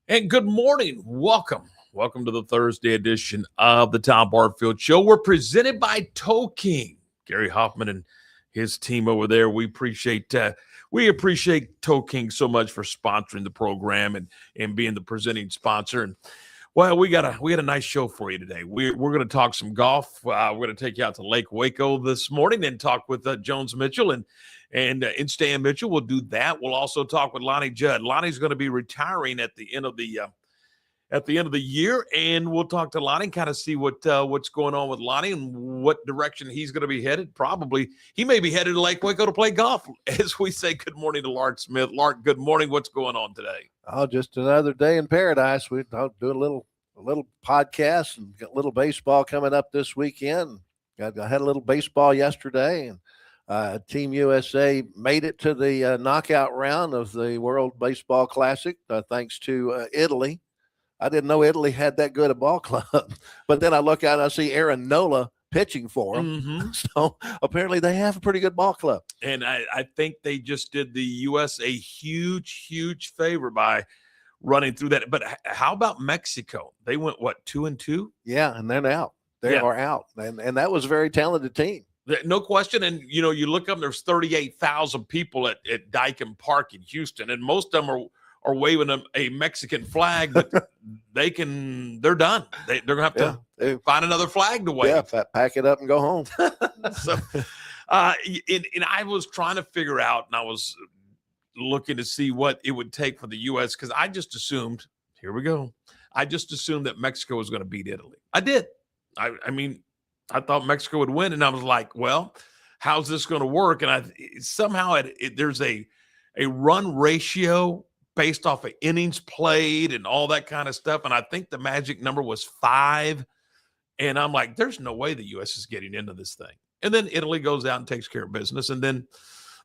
And good morning. Welcome to the Thursday edition of the Tom Barfield Show. We're presented by Toe King. Gary Hoffman and his team over there. We appreciate Toe King so much for sponsoring the program and being the presenting sponsor. And well, we got a nice show for you today. We're going to talk some golf. We're going to take you out to Lake Waco this morning and talk with Jones Mitchell and Stan Mitchell. We'll do that. We'll also talk with Lonnie Judd. Lonnie's going to be retiring at the end of the year, and we'll talk to Lonnie, kind of see what's going on with Lonnie and what direction he's going to be headed. Probably he may be headed to Lake Waco to play golf. As we say, good morning to Lark Smith. Lark, good morning. What's going on today? Oh, just another day in paradise. We do a little podcast and got a little baseball coming up this weekend. I had a little baseball yesterday, and Team USA made it to the knockout round of the World Baseball Classic, thanks to Italy. I didn't know Italy had that good a ball club, but then I look out and I see Aaron Nola pitching for them. Mm-hmm. So apparently they have a pretty good ball club. And I think they just did the U.S. a huge favor by running through that. But how about Mexico? They went, 2-2? Yeah, and they're out. They are out. And that was a very talented team. No question. And, you look up, there's 38,000 people at Dyken Park in Houston, and most of them are waving a Mexican flag, but they're done. They're going to have to find another flag to wave. Yeah, pack it up and go home. So, and I was trying to figure out, and I was looking to see what it would take for the U.S. because I just assumed, here we go, that Mexico was going to beat Italy. I did. I mean, I thought Mexico would win, and I was like, well, how's this going to work? And somehow there's a run ratio based off of innings played and all that kind of stuff. And I think the magic number was 5. And I'm like, there's no way the U.S. is getting into this thing. And then Italy goes out and takes care of business. And then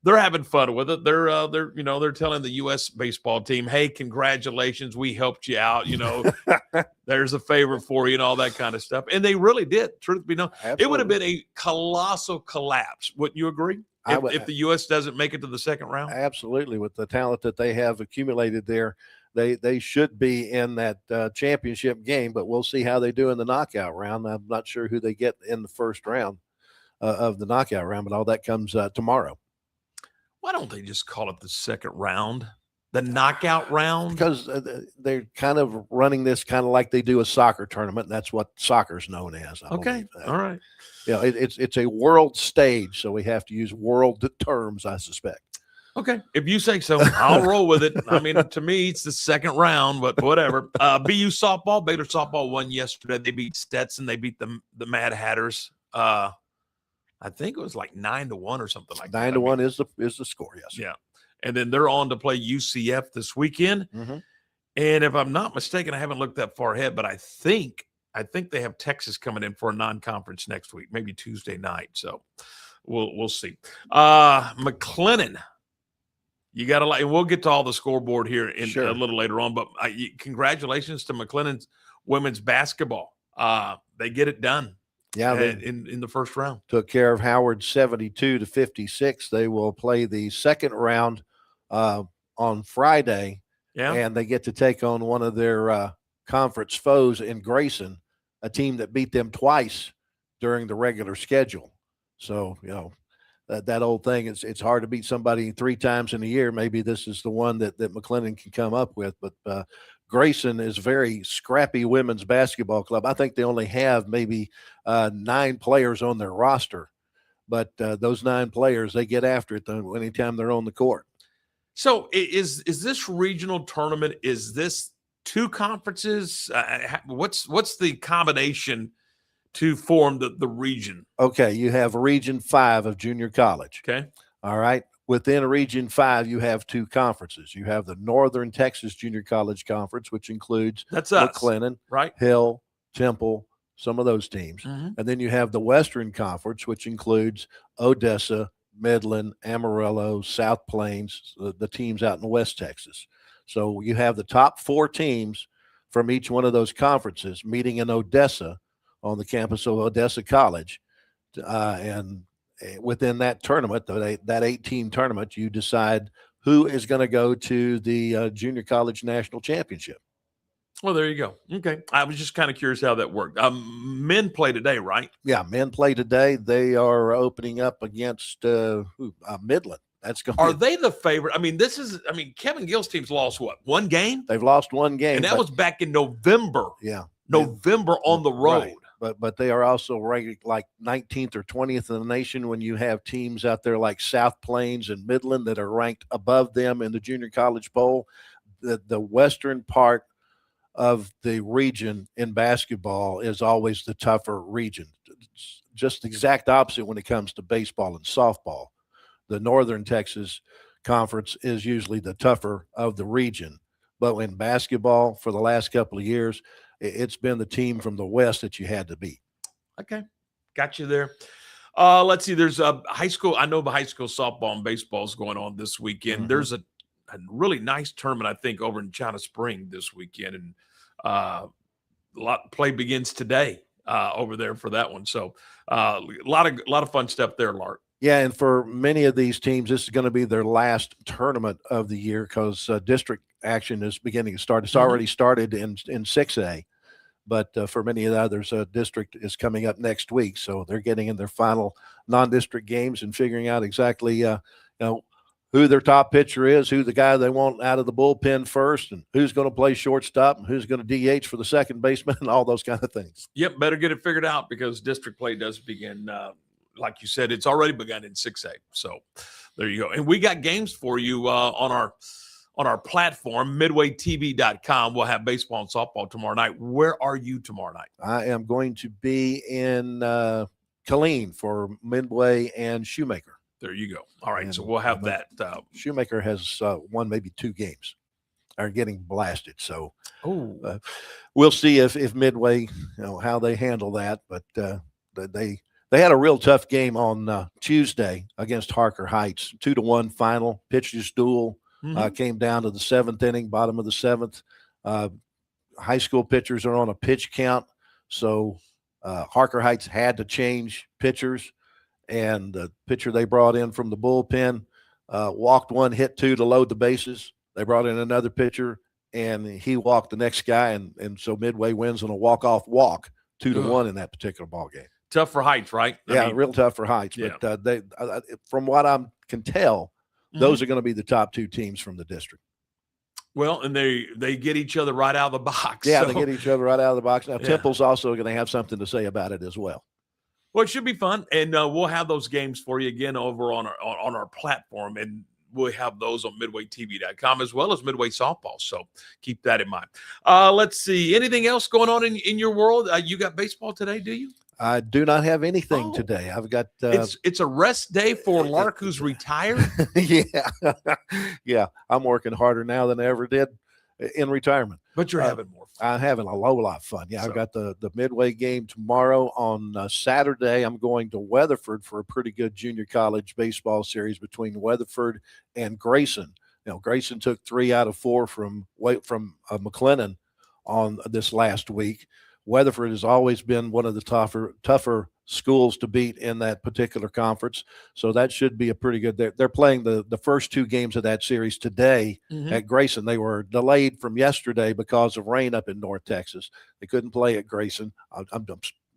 they're having fun with it. They're telling the U.S. baseball team, hey, congratulations, we helped you out. There's a favor for you and all that kind of stuff. And they really did. Truth be known, Absolutely. It would have been a colossal collapse. Wouldn't you agree? If the U.S. doesn't make it to the second round? Absolutely. With the talent that they have accumulated there, they should be in that championship game, but we'll see how they do in the knockout round. I'm not sure who they get in the first round of the knockout round, but all that comes tomorrow. Why don't they just call it the second round, the knockout round? Because they're kind of running this kind of like they do a soccer tournament, and that's what soccer's known as. Okay, all right. It's a world stage, so we have to use world terms, I suspect. Okay, if you say so, I'll roll with it. I mean, to me, it's the second round, but whatever. BU softball, Baylor softball won yesterday. They beat Stetson. They beat the Mad Hatters. I think it was like 9-1 or something like that. 9-1 is the score, yes. Yeah, and then they're on to play UCF this weekend. Mm-hmm. And if I'm not mistaken, I haven't looked that far ahead, but I think they have Texas coming in for a non-conference next week, maybe Tuesday night. So we'll see. McLennan, you got to like, and we'll get to all the scoreboard here in a little later on. But congratulations to McLennan's women's basketball. They get it done. Yeah, in the first round. Took care of Howard 72-56. They will play the second round on Friday. Yeah, and they get to take on one of their conference foes in Grayson, a team that beat them twice during the regular schedule. So, that old thing, it's hard to beat somebody 3 times in a year. Maybe this is the one that McLennan can come up with. But Grayson is a very scrappy women's basketball club. I think they only have maybe 9 players on their roster. But those 9 players, they get after it anytime they're on the court. So is this regional tournament, is this 2 conferences? What's the combination to form the region? Okay, you have Region 5 of junior college. Okay. All right. Within Region 5, you have 2 conferences. You have the Northern Texas Junior College Conference, which includes McLennan, right? Hill, Temple, some of those teams. Mm-hmm. And then you have the Western Conference, which includes Odessa, Midland, Amarillo, South Plains, the teams out in West Texas. So you have the top 4 teams from each one of those conferences meeting in Odessa on the campus of Odessa College. And within that tournament, that 8-team tournament, you decide who is going to go to the junior college national championship. Well, there you go. Okay. I was just kind of curious how that worked. Men play today, right? Yeah, men play today. They are opening up against Midland. Are they the favorite? I mean, Kevin Gill's team's lost what? One game? They've lost one game. And that was back in November. Yeah. November on the road. Right. But they are also ranked like 19th or 20th in the nation when you have teams out there like South Plains and Midland that are ranked above them in the junior college poll. The western part of the region in basketball is always the tougher region. It's just the exact opposite when it comes to baseball and softball. The Northern Texas Conference is usually the tougher of the region. But in basketball, for the last couple of years, it's been the team from the West that you had to beat. Okay. Got you there. Let's see. There's a high school. I know the high school softball and baseball is going on this weekend. Mm-hmm. There's a really nice tournament, I think, over in China Spring this weekend. And a lot play begins today over there for that one. So a lot of fun stuff there, Lark. Yeah, and for many of these teams, this is going to be their last tournament of the year because district action is beginning to start. It's already started in 6A, but for many of the others, district is coming up next week. So they're getting in their final non-district games and figuring out exactly who their top pitcher is, who the guy they want out of the bullpen first, and who's going to play shortstop and who's going to DH for the second baseman and all those kind of things. Yep, better get it figured out because district play does begin like you said, it's already begun in 6A. So there you go. And we got games for you on our platform, midwaytv.com. We'll have baseball and softball tomorrow night. Where are you tomorrow night? I am going to be in Killeen for Midway and Shoemaker. There you go. All right, so we'll have that. Shoemaker has won maybe 2 games. Are getting blasted. So we'll see if Midway, how they handle that. But they had a real tough game on Tuesday against Harker Heights, 2-1 final. Pitchers duel came down to the 7th inning, bottom of the 7th. High school pitchers are on a pitch count, so Harker Heights had to change pitchers, and the pitcher they brought in from the bullpen walked 1, hit 2 to load the bases. They brought in another pitcher, and he walked the next guy, and so Midway wins on a walk-off walk, 2-1 in that particular ball game. Tough for Heights, right? I mean, real tough for Heights. Yeah. But they, from what I can tell, those are going to be the top 2 teams from the district. Well, and they get each other right out of the box. Yeah, they get each other right out of the box. Now, Temple's also going to have something to say about it as well. Well, it should be fun, and we'll have those games for you again over on our platform, and we'll have those on midwaytv.com as well as Midway Softball. So keep that in mind. Let's see. Anything else going on in your world? You got baseball today, do you? I do not have anything today. I've got it's a rest day for Lark, who's retired. Yeah. I'm working harder now than I ever did in retirement. But you're having more fun. I'm having a whole lot of fun. Yeah, I've got the Midway game tomorrow. On Saturday, I'm going to Weatherford for a pretty good junior college baseball series between Weatherford and Grayson. Grayson took 3 out of 4 from McLennan on this last week. Weatherford has always been one of the tougher schools to beat in that particular conference. So that should be a pretty good. They're playing the first 2 games of that series today at Grayson. They were delayed from yesterday because of rain up in North Texas. They couldn't play at Grayson. I'm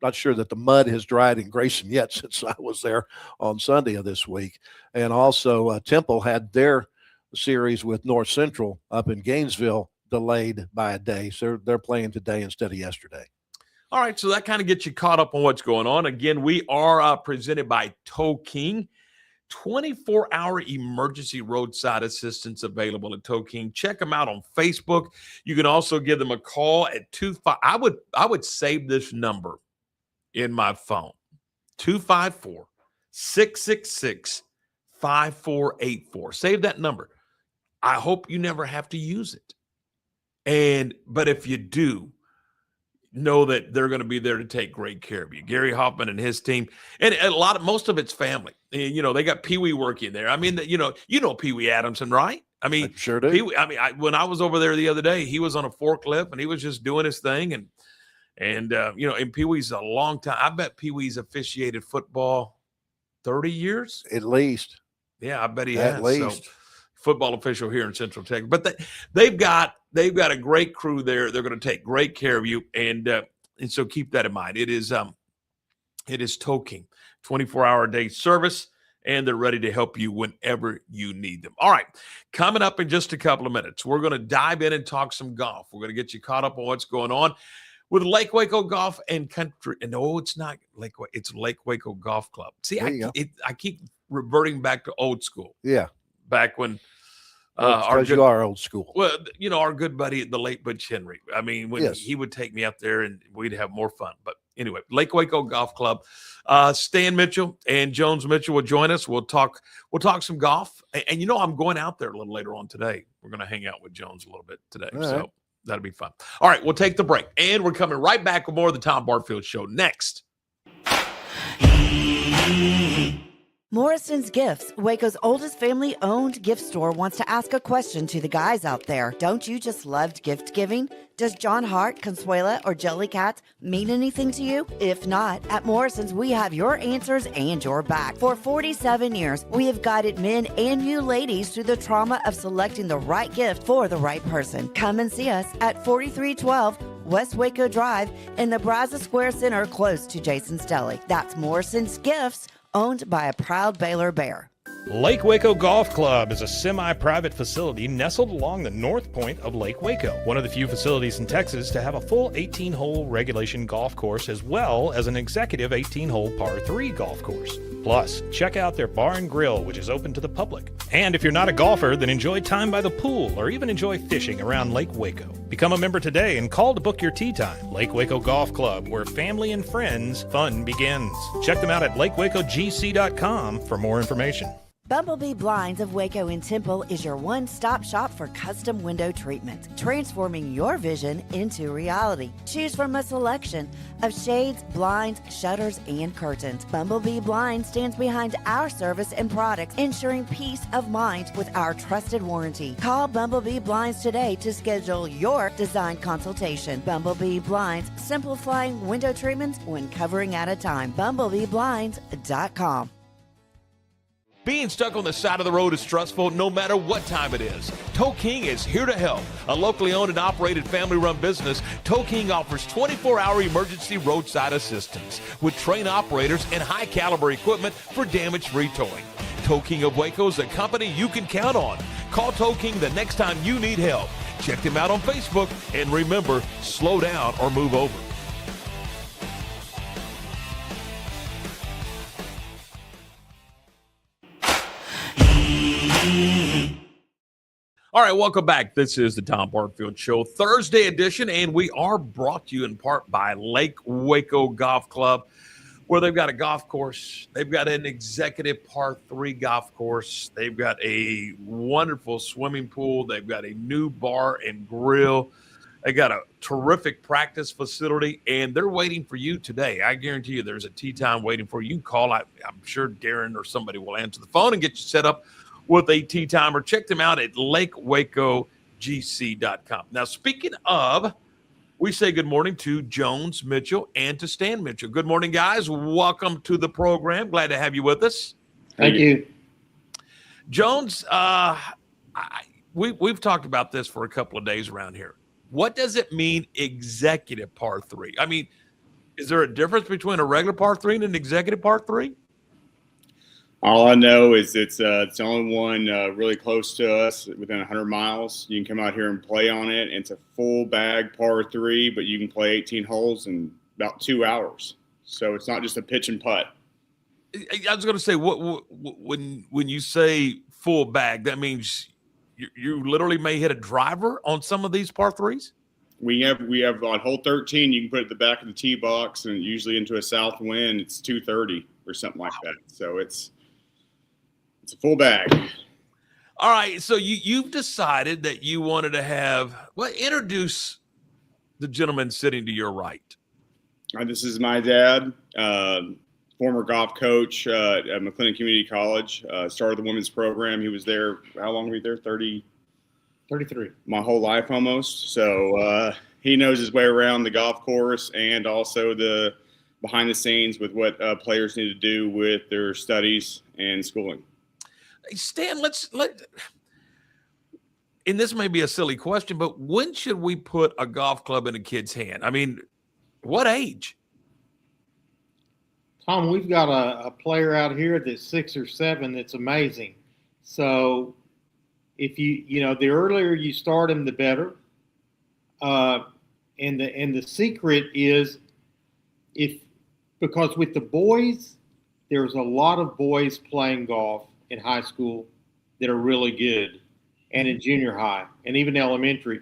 not sure that the mud has dried in Grayson yet since I was there on Sunday of this week. And also Temple had their series with North Central up in Gainesville delayed by a day. So they're playing today instead of yesterday. All right, so that kind of gets you caught up on what's going on. Again, we are presented by Tow King. 24-hour emergency roadside assistance available at Tow King. Check them out on Facebook. You can also give them a call at 25. I would save this number in my phone. 254-666-5484. Save that number. I hope you never have to use it. But if you do, know that they're going to be there to take great care of you. Gary Hoffman and his team, and most of it's family. They got Pee Wee working there. I mean, you know Pee Wee Adamson, right? I mean, I sure do. Pee-wee, when I was over there the other day, he was on a forklift and he was just doing his thing. And Pee Wee's a long time. I bet Pee Wee's officiated football 30 years at least. Yeah, I bet he has. At least. So, football official here in Central Texas. But they've got a great crew there. They're going to take great care of you, and so keep that in mind. It is Tow King, 24-hour day service, and they're ready to help you whenever you need them. All right, coming up in just a couple of minutes, we're going to dive in and talk some golf. We're going to get you caught up on what's going on with Lake Waco Golf and Country. And no, it's not Lake Waco. It's Lake Waco Golf Club. See, I keep reverting back to old school. Yeah. Back when you are old school. Well, our good buddy, the late Butch Henry. I mean, when yes. he would take me up there and we'd have more fun. But anyway, Lake Waco Golf Club. Stan Mitchell and Jones Mitchell will join us. We'll talk some golf. And I'm going out there a little later on today. We're going to hang out with Jones a little bit today. All so right. that'll be fun. All right, we'll take the break. And we're coming right back with more of the Tom Barfield Show next. Morrison's Gifts, Waco's oldest family-owned gift store, wants to ask a question to the guys out there. Don't you just love gift giving? Does John Hart, Consuela, or Jellycat mean anything to you? If not, at Morrison's, we have your answers and your back. For 47 years, we have guided men and you ladies through the trauma of selecting the right gift for the right person. Come and see us at 4312 West Waco Drive in the Brazos Square Center, close to Jason's Deli. That's Morrison's Gifts, owned by a proud Baylor Bear. Lake Waco Golf Club is a semi-private facility nestled along the north point of Lake Waco, one of the few facilities in Texas to have a full 18-hole regulation golf course as well as an executive 18-hole par 3 golf course. Plus, check out their bar and grill, which is open to the public. And if you're not a golfer, then enjoy time by the pool or even enjoy fishing around Lake Waco. Become a member today and call to book your tee time. Lake Waco Golf Club, where family and friends fun begins. Check them out at lakewacogc.com for more information. Bumblebee Blinds of Waco and Temple is your one-stop shop for custom window treatment, transforming your vision into reality. Choose from a selection of shades, blinds, shutters, and curtains. Bumblebee Blinds stands behind our service and products, ensuring peace of mind with our trusted warranty. Call Bumblebee Blinds today to schedule your design consultation. Bumblebee Blinds, simplifying window treatments one covering at a time. BumblebeeBlinds.com. Being stuck on the side of the road is stressful no matter what time it is. Tow King is here to help. A locally owned and operated family-run business, Tow King offers 24-hour emergency roadside assistance with trained operators and high-caliber equipment for damage-free towing. Tow King of Waco is a company you can count on. Call Tow King the next time you need help. Check them out on Facebook, and remember, slow down or move over. All right, welcome back. This is the Tom Barfield Show, Thursday edition, and we are brought to you in part by Lake Waco Golf Club, where they've got a golf course. They've got an executive par 3 golf course. They've got a wonderful swimming pool. They've got a new bar and grill. They got a terrific practice facility, and they're waiting for you today. I guarantee you there's a tee time waiting for you. You can call. I'm sure Darren or somebody will answer the phone and get you set up with a tee time, or check them out at lakewacogc.com. Now, speaking of, we say good morning to Jones Mitchell and to Stan Mitchell. Good morning, guys. Welcome to the program. Glad to have you with us. Thank you. Jones, we've talked about this for a couple of days around here. What does it mean, executive par 3? I mean, is there a difference between a regular par 3 and an executive par 3? All I know is it's the only one really close to us, within 100 miles. You can come out here and play on it. It's a full bag par 3, but you can play 18 holes in about 2 hours. So it's not just a pitch and putt. I was going to say, when you say full bag, that means you literally may hit a driver on some of these par 3s? We have on hole 13, you can put it at the back of the tee box, and usually into a south wind, it's 230 or something like that. So it's a full bag. All right. So you've decided that you wanted to have, introduce the gentleman sitting to your right. This is my dad, former golf coach at McLennan Community College. Started the women's program. He was there. How long were you there? 33. My whole life almost. So he knows his way around the golf course and also the behind the scenes with what players need to do with their studies and schooling. Stan, and this may be a silly question, but when should we put a golf club in a kid's hand? I mean, what age? Tom, we've got a player out here that's 6 or 7 that's amazing. So if the earlier you start him, the better. And the secret is because with the boys, there's a lot of boys playing golf in high school that are really good, and in junior high and even elementary,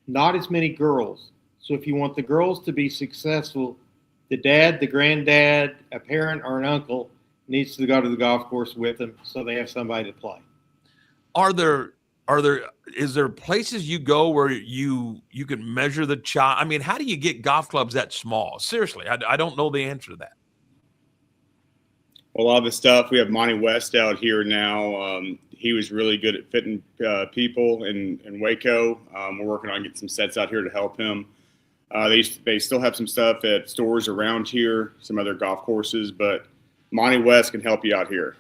not as many girls. So if you want the girls to be successful, the dad, the granddad, a parent, or an uncle needs to go to the golf course with them so they have somebody to play. Is there places you go where you can measure the child? I mean, how do you get golf clubs that small? Seriously, I don't know the answer to that. A lot of the stuff, we have Monty West out here now. He was really good at fitting people in Waco. We're working on getting some sets out here to help him. They still have some stuff at stores around here, some other golf courses, but Monty West can help you out here.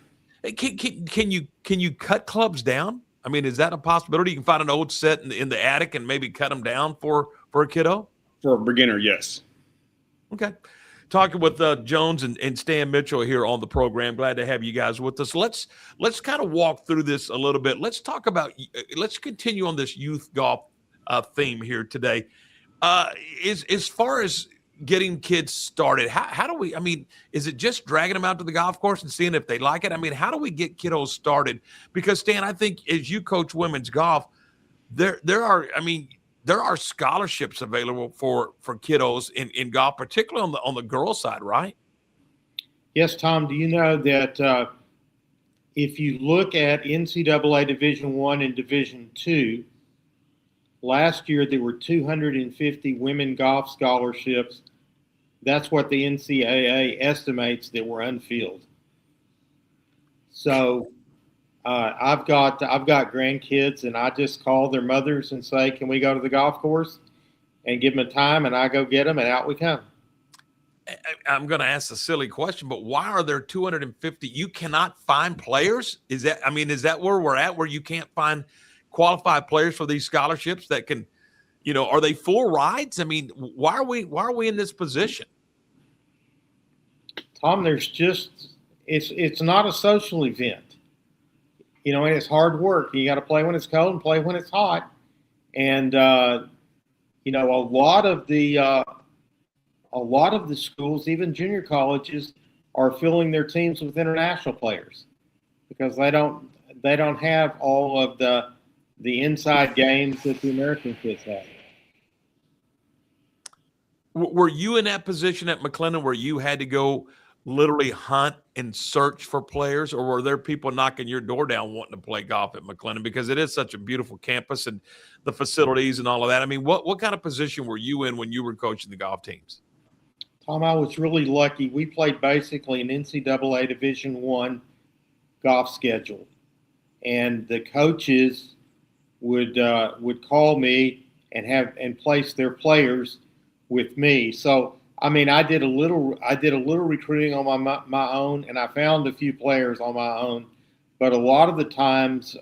Can you cut clubs down? I mean, is that a possibility? You can find an old set in the attic and maybe cut them down for a kiddo? For a beginner, yes. Okay. Talking with Jones and Stan Mitchell here on the program. Glad to have you guys with us. Let's kind of walk through this a little bit. Let's continue on this youth golf theme here today. As far as getting kids started, how do we, I mean, is it just dragging them out to the golf course and seeing if they like it? I mean, how do we get kiddos started? Because Stan, I think as you coach women's golf, there are scholarships available for kiddos in golf, particularly on the girls' side, right? Yes, Tom. Do you know that if you look at NCAA Division I and Division II, last year there were 250 women golf scholarships. That's what the NCAA estimates that were unfilled. So I've got grandkids, and I just call their mothers and say, "Can we go to the golf course?" and give them a time, and I go get them, and out we come. I'm going to ask a silly question, but why are there 250? You cannot find players? Is that where we're at, where you can't find qualified players for these scholarships that can, are they full rides? I mean, why are we in this position? Tom, it's not a social event. And it's hard work. You got to play when it's cold and play when it's hot. And, a lot of the schools, even junior colleges, are filling their teams with international players because they don't have all of the inside games that the American kids have. Were you in that position at McLennan where you had to go literally hunt and search for players, or were there people knocking your door down wanting to play golf at McLennan because it is such a beautiful campus and the facilities and all of that? I mean, what kind of position were you in when you were coaching the golf teams? Tom, I was really lucky. We played basically an NCAA Division I golf schedule, and the coaches would call me and place their players with me. So I did a little recruiting on my own, and I found a few players on my own. But a lot of the times,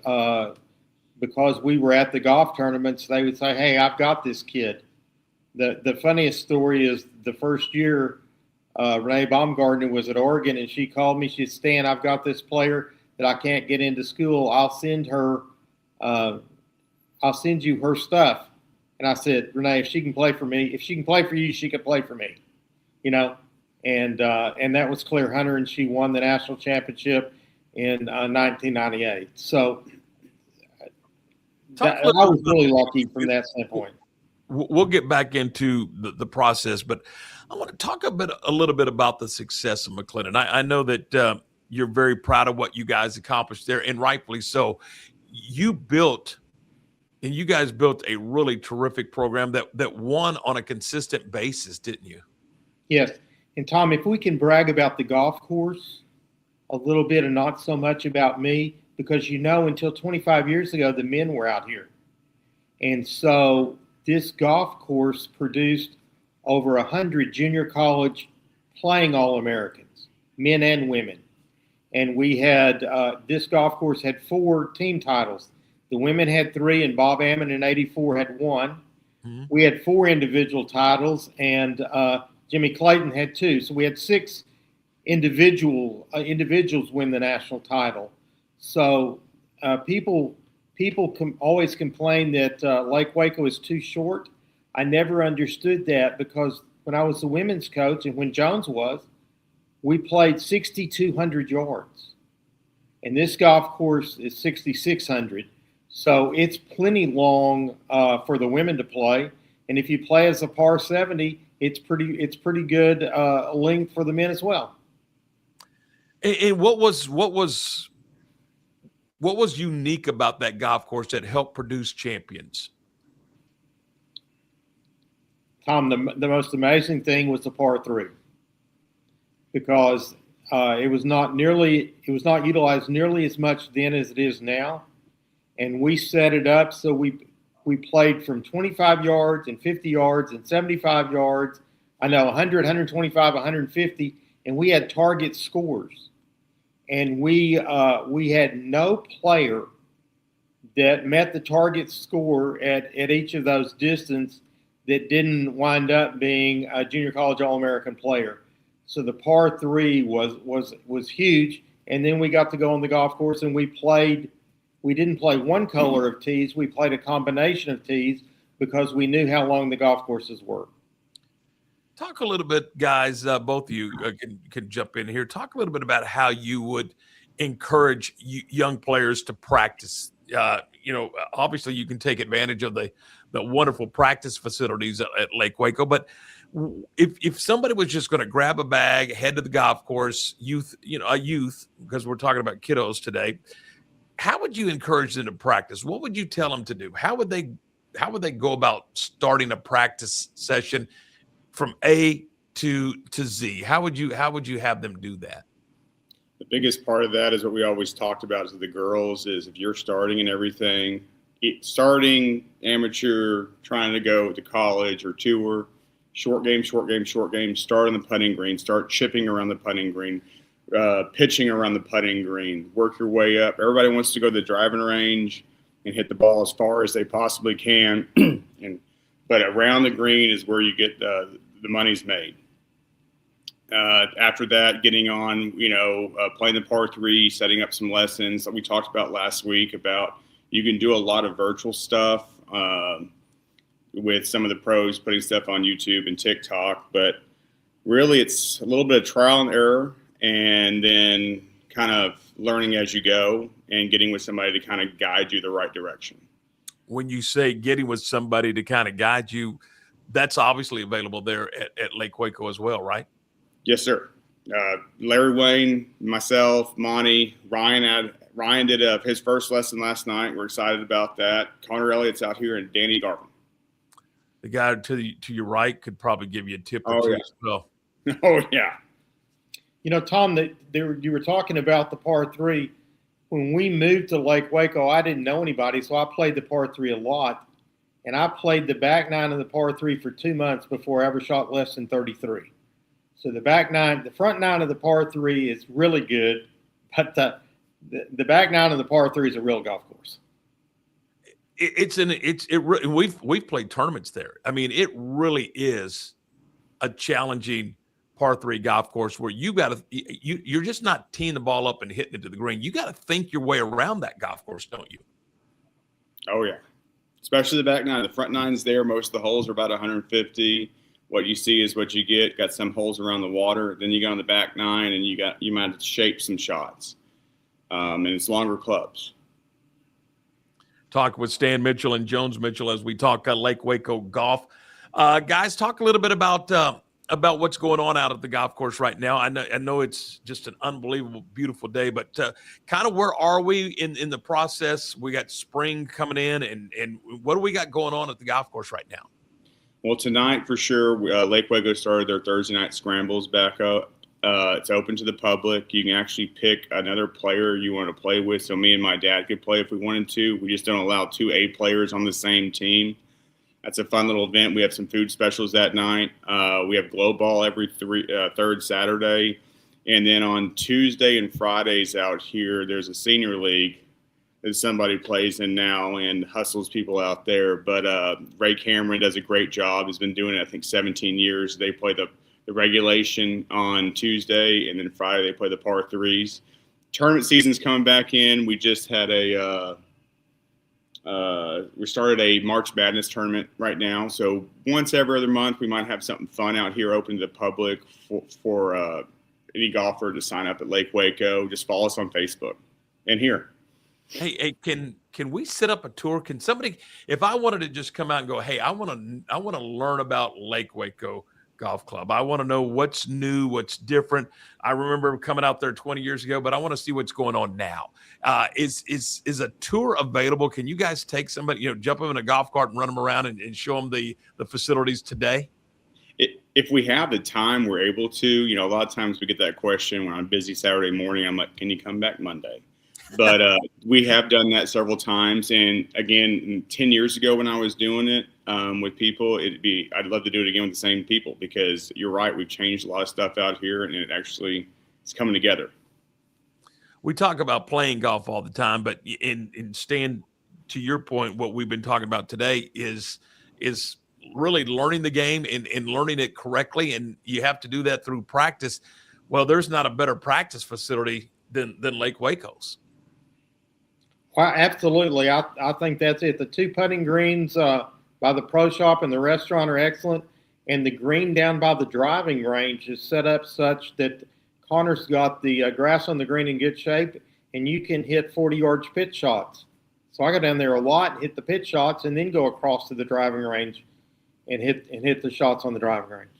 because we were at the golf tournaments, they would say, "Hey, I've got this kid." The funniest story is the first year, Renee Baumgartner was at Oregon, and she called me. She said, "Stan, I've got this player that I can't get into school. I'll send you her stuff." And I said, "Renee, if she can play for me, if she can play for you, she can play for me." And that was Claire Hunter, and she won the national championship in 1998. So I was really lucky from that standpoint. We'll get back into the process, but I want to talk a little bit about the success of McLennan. I know that you're very proud of what you guys accomplished there, and rightfully so. You guys built a really terrific program that won on a consistent basis, didn't you? Yes. And Tom, if we can brag about the golf course a little bit and not so much about me, because until 25 years ago, the men were out here. And so this golf course produced over 100 junior college playing All-Americans, men and women. And we had, this golf course had 4 team titles. The women had 3, and Bob Ammon in '84 had 1. Mm-hmm. We had 4 individual titles, and Jimmy Clayton had 2. So we had 6 individuals win the national title. So people always complain that Lake Waco is too short. I never understood that, because when I was the women's coach and when Jones was, we played 6,200 yards. And this golf course is 6,600. So it's plenty long for the women to play. And if you play as a par 70, it's pretty good length for the men as well. And what was unique about that golf course that helped produce champions? Tom, the most amazing thing was the par 3, because it was not utilized nearly as much then as it is now, and we set it up so we played from 25 yards and 50 yards and 75 yards. I know 100, 125, 150, and we had target scores, and we had no player that met the target score at each of those distance that didn't wind up being a junior college All-American player. So the par 3 was huge. And then we got to go on the golf course, and we didn't play one color of tees. We played a combination of tees because we knew how long the golf courses were. Talk a little bit, guys, both of you can jump in here. Talk a little bit about how you would encourage young players to practice. Obviously you can take advantage of the wonderful practice facilities at Lake Waco, but if somebody was just going to grab a bag, head to the golf course, youth, because we're talking about kiddos today, how would you encourage them to practice? What would you tell them to do? How would they go about starting a practice session from A to Z? How would you have them do that? The biggest part of that is what we always talked about is the girls is if you're starting and everything, starting amateur, trying to go to college or tour, short game, start on the putting green, start chipping around the putting green, pitching around the putting green, work your way up. Everybody wants to go to the driving range and hit the ball as far as they possibly can. But around the green is where you get the money's made. After that, getting on, playing the par 3, setting up some lessons that we talked about last week about you can do a lot of virtual stuff with some of the pros putting stuff on YouTube and TikTok. But really, it's a little bit of trial and error and then kind of learning as you go and getting with somebody to kind of guide you the right direction. When you say getting with somebody to kind of guide you, that's obviously available there at Lake Waco as well, right? Yes, sir. Larry Wayne, myself, Monty, Ryan did his first lesson last night. We're excited about that. Connor Elliott's out here, and Danny Garvin. The guy to your right could probably give you a tip or two as well. Oh, yeah. Tom, you were talking about the par 3. When we moved to Lake Waco, I didn't know anybody, so I played the par 3 a lot. And I played the back 9 of the par 3 for 2 months before I ever shot less than 33. So the front 9 of the par 3 is really good, but the back 9 of the par 3 is a real golf course. We've played tournaments there. I mean, it really is a challenging par 3 golf course where you're just not teeing the ball up and hitting it to the green. You got to think your way around that golf course, don't you? Oh yeah, especially the back 9. The front 9's there. Most of the holes are about 150. What you see is what you get. Got some holes around the water. Then you go on the back 9, and you might have to shape some shots. And it's longer clubs. Talk with Stan Mitchell and Jones Mitchell as we talk Lake Waco golf. Guys, talk a little bit about what's going on out at the golf course right now. I know it's just an unbelievable, beautiful day, but kind of where are we in the process? We got spring coming in, and what do we got going on at the golf course right now? Well, tonight for sure, Lake Waco started their Thursday night scrambles back up. It's open to the public. You can actually pick another player you want to play with. So me and my dad could play if we wanted to. We just don't allow 2 A players on the same team. That's a fun little event. We have some food specials that night. We have glow ball every third Saturday. And then on Tuesday and Fridays out here, there's a senior league that somebody plays in now and hustles people out there. But Ray Cameron does a great job. He's been doing it, I think, 17 years. They play the regulation on Tuesday, and then Friday they play the par threes. Tournament season's coming back in. We just had we started a March Madness tournament right now. So once every other month, we might have something fun out here open to the public for any golfer to sign up at Lake Waco. Just follow us on Facebook and here. Hey, can we set up a tour? Can somebody, if I wanted to just come out and go, hey, I want to learn about Lake Waco Golf Club. I want to know what's new, what's different. I remember coming out there 20 years ago, but I want to see what's going on now. Is a tour available? Can you guys take somebody, jump them in a golf cart and run them around and show them the facilities today? If we have the time, we're able to. A lot of times we get that question when I'm busy Saturday morning. I'm like, can you come back Monday? But we have done that several times. And again, 10 years ago when I was doing it with people, I'd love to do it again with the same people, because you're right. We've changed a lot of stuff out here, and it's coming together. We talk about playing golf all the time, but in Stan, to your point, what we've been talking about today is really learning the game and learning it correctly. And you have to do that through practice. Well, there's not a better practice facility than Lake Waco's. Well, absolutely. I think that's it. The 2 putting greens by the pro shop and the restaurant are excellent. And the green down by the driving range is set up such that Connor's got the grass on the green in good shape, and you can hit 40-yard pitch shots. So I go down there a lot, hit the pitch shots, and then go across to the driving range and hit the shots on the driving range.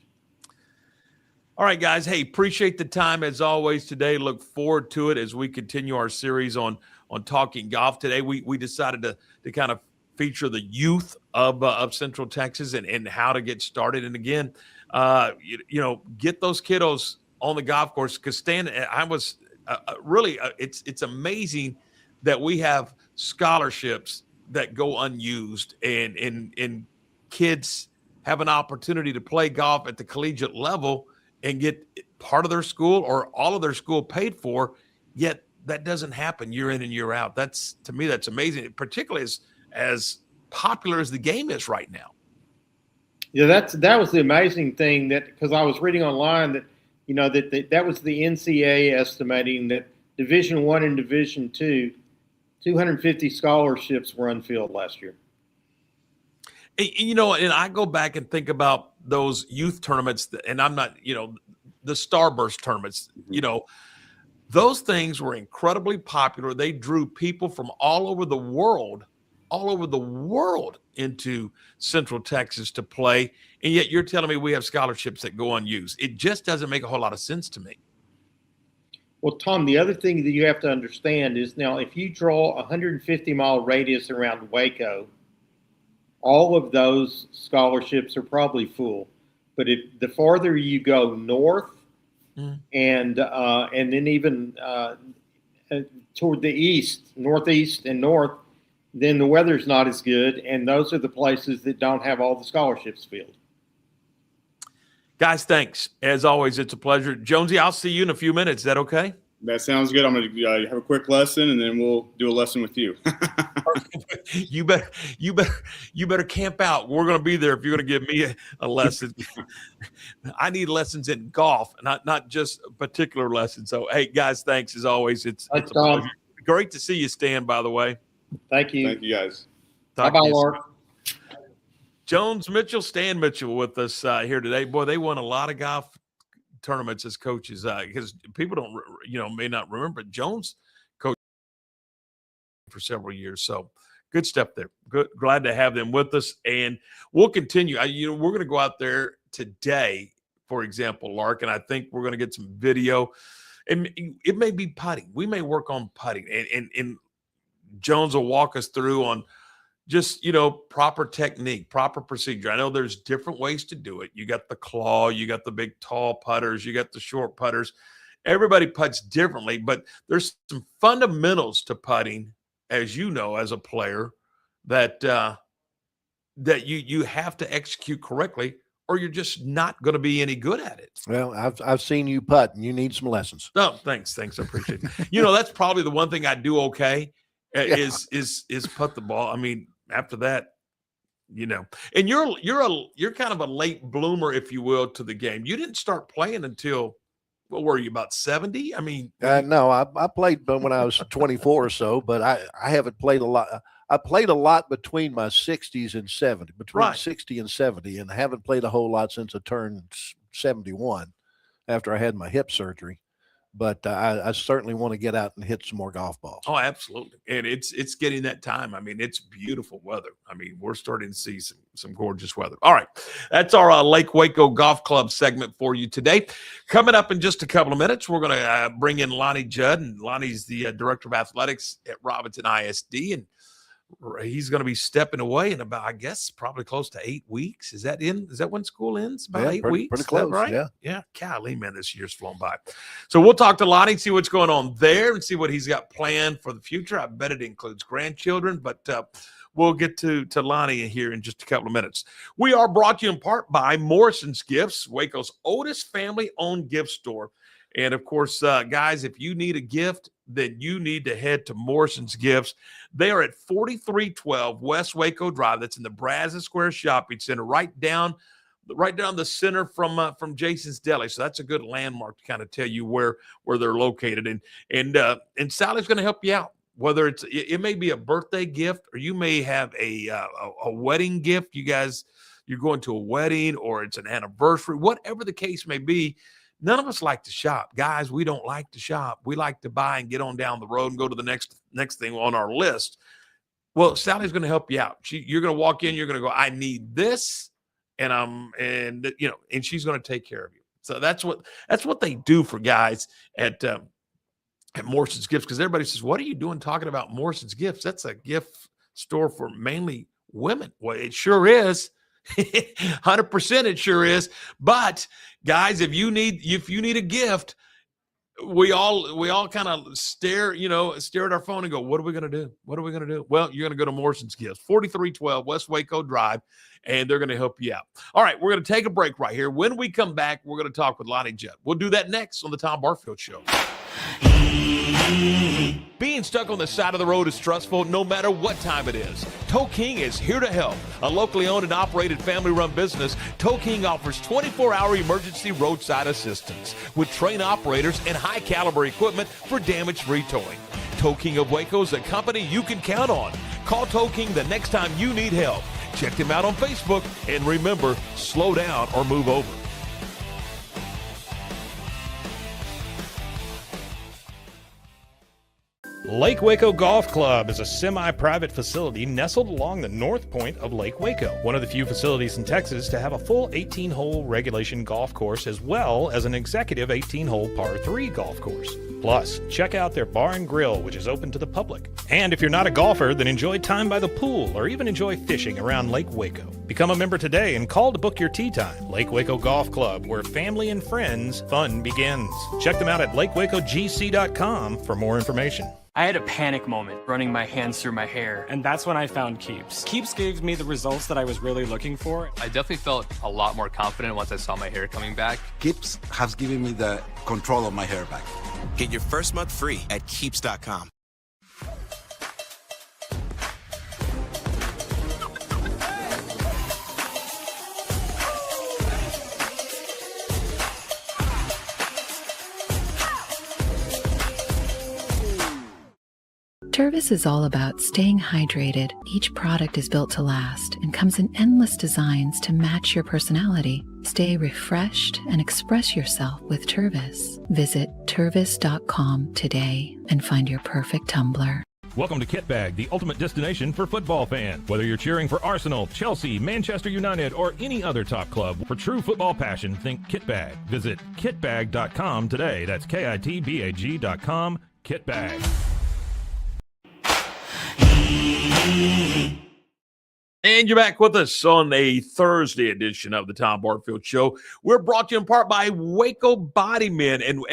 All right, guys. Hey, appreciate the time as always today. Look forward to it as we continue our series on talking golf. Today, we decided to kind of feature the youth of Central Texas and how to get started. And again, get those kiddos on the golf course, because Stan, I was really it's amazing that we have scholarships that go unused and kids have an opportunity to play golf at the collegiate level and get part of their school or all of their school paid for, yet that doesn't happen year in and year out. To me, that's amazing, particularly as popular as the game is right now. Yeah, that was the amazing thing, that because I was reading online that that was the NCAA estimating that Division I and Division II, 250 scholarships were unfilled last year. And I go back and think about those youth tournaments, and I'm not, the Starburst tournaments, those things were incredibly popular. They drew people from all over the world into Central Texas to play. And yet you're telling me we have scholarships that go unused. It just doesn't make a whole lot of sense to me. Well, Tom, the other thing that you have to understand is, now if you draw a 150-mile radius around Waco, all of those scholarships are probably full. But the farther you go north and then even toward the east, northeast and north, then the weather's not as good. And those are the places that don't have all the scholarships filled. Guys, thanks. As always, it's a pleasure. Jonesy, I'll see you in a few minutes. Is that okay? That sounds good. I'm going to have a quick lesson, and then we'll do a lesson with you. You better camp out. We're going to be there if you're going to give me a lesson. I need lessons in golf, not just a particular lesson. So, hey, guys, thanks as always. It's a pleasure. Great to see you, Stan, by the way. Thank you. Thank you, guys. Bye-bye, Lord. Jones Mitchell, Stan Mitchell with us here today. Boy, they won a lot of golf tournaments as coaches because people may not remember. Jones coached for several years. So good stuff there. Good. Glad to have them with us. And we'll continue. We're going to go out there today, for example, Lark, and I think we're going to get some video. And it may be putting. We may work on putting. And Jones will walk us through on just, proper technique, proper procedure. I know there's different ways to do it. You got the claw, you got the big tall putters, you got the short putters. Everybody putts differently, but there's some fundamentals to putting, as you know, as a player, that you have to execute correctly, or you're just not going to be any good at it. Well, I've seen you putt, and you need some lessons. No, thanks. I appreciate it. That's probably the one thing I do okay is put the ball. I mean, after that, and you're kind of a late bloomer, if you will, to the game. You didn't start playing until, what were you, about 70? I mean, no, I played when I was 24 or so, but I haven't played a lot. I played a lot between my 60s and 70, between 60 and 70, and I haven't played a whole lot since I turned 71 after I had my hip surgery. But I certainly want to get out and hit some more golf balls. Oh, absolutely. And it's getting that time. I mean, it's beautiful weather. I mean, we're starting to see some gorgeous weather. All right. That's our Lake Waco Golf Club segment for you today. Coming up in just a couple of minutes, we're going to bring in Lonnie Judd. And Lonnie's the Director of Athletics at Robinson ISD. And he's going to be stepping away in about, I guess, probably close to 8 weeks. Is that when school ends? About 8 weeks? Pretty close, right? Yeah. Golly, man, this year's flown by. So we'll talk to Lonnie, see what's going on there, and see what he's got planned for the future. I bet it includes grandchildren, but we'll get to Lonnie here in just a couple of minutes. We are brought to you in part by Morrison's Gifts, Waco's oldest family-owned gift store. And, of course, guys, if you need a gift, then you need to head to Morrison's Gifts. They are at 4312 West Waco Drive. That's in the Brazos Square Shopping Center, right down the center from Jason's Deli. So that's a good landmark to kind of tell you where they're located. And Sally's going to help you out. Whether it may be a birthday gift, or you may have a wedding gift. You're going to a wedding, or it's an anniversary, whatever the case may be. None of us like to shop. Guys, we don't like to shop. We like to buy and get on down the road and go to the next thing on our list. Well, Sally's going to help you out. You're going to walk in, you're going to go, I need this, and she's going to take care of you. So that's what they do for guys at Morrison's Gifts, because everybody says, what are you doing talking about Morrison's Gifts? That's a gift store for mainly women. Well, it sure is. 100% it sure is. But guys, if you need a gift, we all kind of stare at our phone and go, what are we going to do? What are we going to do? Well, you're going to go to Morrison's Gifts, 4312 West Waco Drive, and they're going to help you out. All right, we're going to take a break right here. When we come back, we're going to talk with Lonnie Judd. We'll do that next on the Tom Barfield Show. Being stuck on the side of the road is stressful no matter what time it is. Tow King is here to help. A locally owned and operated family-run business, Tow King offers 24-hour emergency roadside assistance with trained operators and high-caliber equipment for damage-free towing. Tow King of Waco is a company you can count on. Call Tow King the next time you need help. Check them out on Facebook, and remember, slow down or move over. Lake Waco Golf Club is a semi-private facility nestled along the north point of Lake Waco, one of the few facilities in Texas to have a full 18-hole regulation golf course as well as an executive 18-hole par 3 golf course. Plus, check out their bar and grill, which is open to the public. And if you're not a golfer, then enjoy time by the pool or even enjoy fishing around Lake Waco. Become a member today and call to book your tee time. Lake Waco Golf Club, where family and friends fun begins. Check them out at lakewacogc.com for more information. I had a panic moment running my hands through my hair, and that's when I found Keeps. Keeps gave me the results that I was really looking for. I definitely felt a lot more confident once I saw my hair coming back. Keeps has given me the control of my hair back. Get your first month free at Keeps.com. Tervis is all about staying hydrated. Each product is built to last and comes in endless designs to match your personality. Stay refreshed and express yourself with Tervis. Visit Tervis.com today and find your perfect tumbler. Welcome to Kitbag, the ultimate destination for football fans. Whether you're cheering for Arsenal, Chelsea, Manchester United, or any other top club, for true football passion, think Kitbag. Visit kitbag.com today. That's KITBAG.com. Kitbag. And you're back with us on a Thursday edition of the Tom Barfield Show. We're brought to you in part by Waco Body Men. And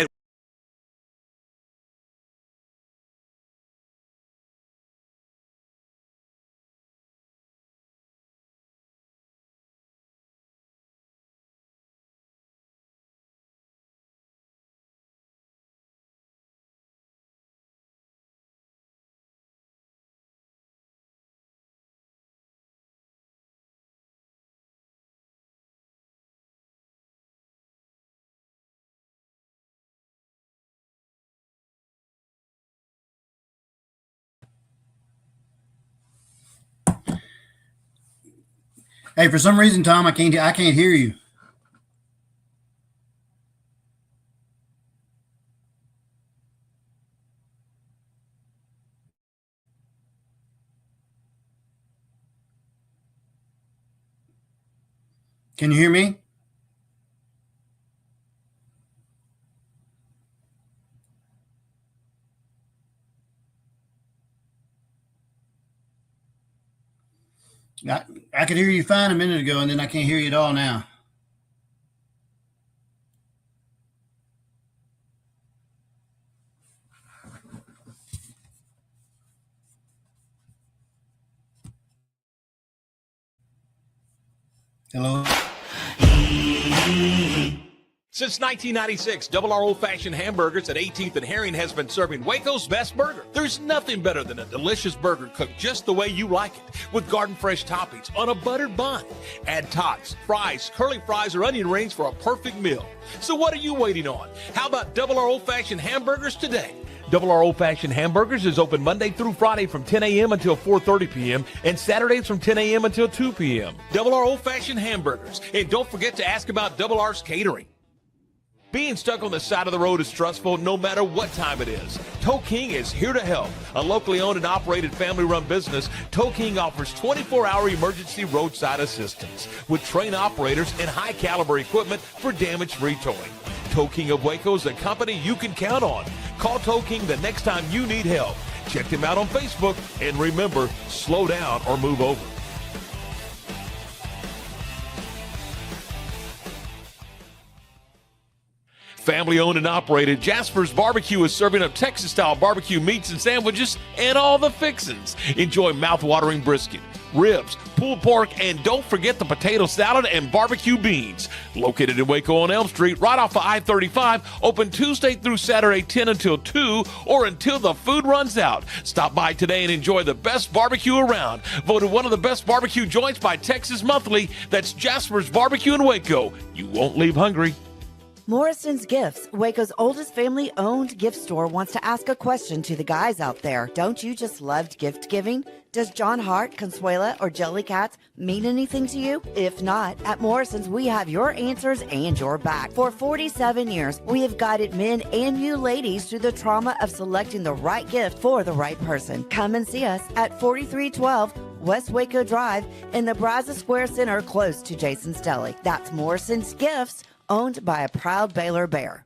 Hey, for some reason, Tom, I can't hear you. Can you hear me? I could hear you fine a minute ago, and then I can't hear you at all now. Hello? Since 1996, Double R Old Fashioned Hamburgers at 18th and Herring has been serving Waco's best burger. There's nothing better than a delicious burger cooked just the way you like it, with garden fresh toppings on a buttered bun. Add tots, fries, curly fries, or onion rings for a perfect meal. So what are you waiting on? How about Double R Old Fashioned Hamburgers today? Double R Old Fashioned Hamburgers is open Monday through Friday from 10 a.m. until 4:30 p.m. and Saturdays from 10 a.m. until 2 p.m. Double R Old Fashioned Hamburgers. And don't forget to ask about Double R's catering. Being stuck on the side of the road is stressful no matter what time it is. Tow King is here to help. A locally owned and operated family-run business, Tow King offers 24-hour emergency roadside assistance with trained operators and high-caliber equipment for damage-free towing. Tow King of Waco is a company you can count on. Call Tow King the next time you need help. Check them out on Facebook, and remember, slow down or move over. Family owned and operated, Jasper's Barbecue is serving up Texas-style barbecue meats and sandwiches and all the fixins. Enjoy mouth-watering brisket, ribs, pulled pork, and don't forget the potato salad and barbecue beans. Located in Waco on Elm Street, right off of I-35, open Tuesday through Saturday 10 until 2 or until the food runs out. Stop by today and enjoy the best barbecue around. Voted one of the best barbecue joints by Texas Monthly. That's Jasper's Barbecue in Waco. You won't leave hungry. Morrison's Gifts, Waco's oldest family-owned gift store, wants to ask a question to the guys out there. Don't you just love gift giving? Does John Hart, Consuela, or Jellycats mean anything to you? If not, at Morrison's, we have your answers and your back. For 47 years, we have guided men and you ladies through the trauma of selecting the right gift for the right person. Come and see us at 4312 West Waco Drive in the Brazos Square Center, close to Jason's Deli. That's Morrison's Gifts, owned by a proud Baylor Bear.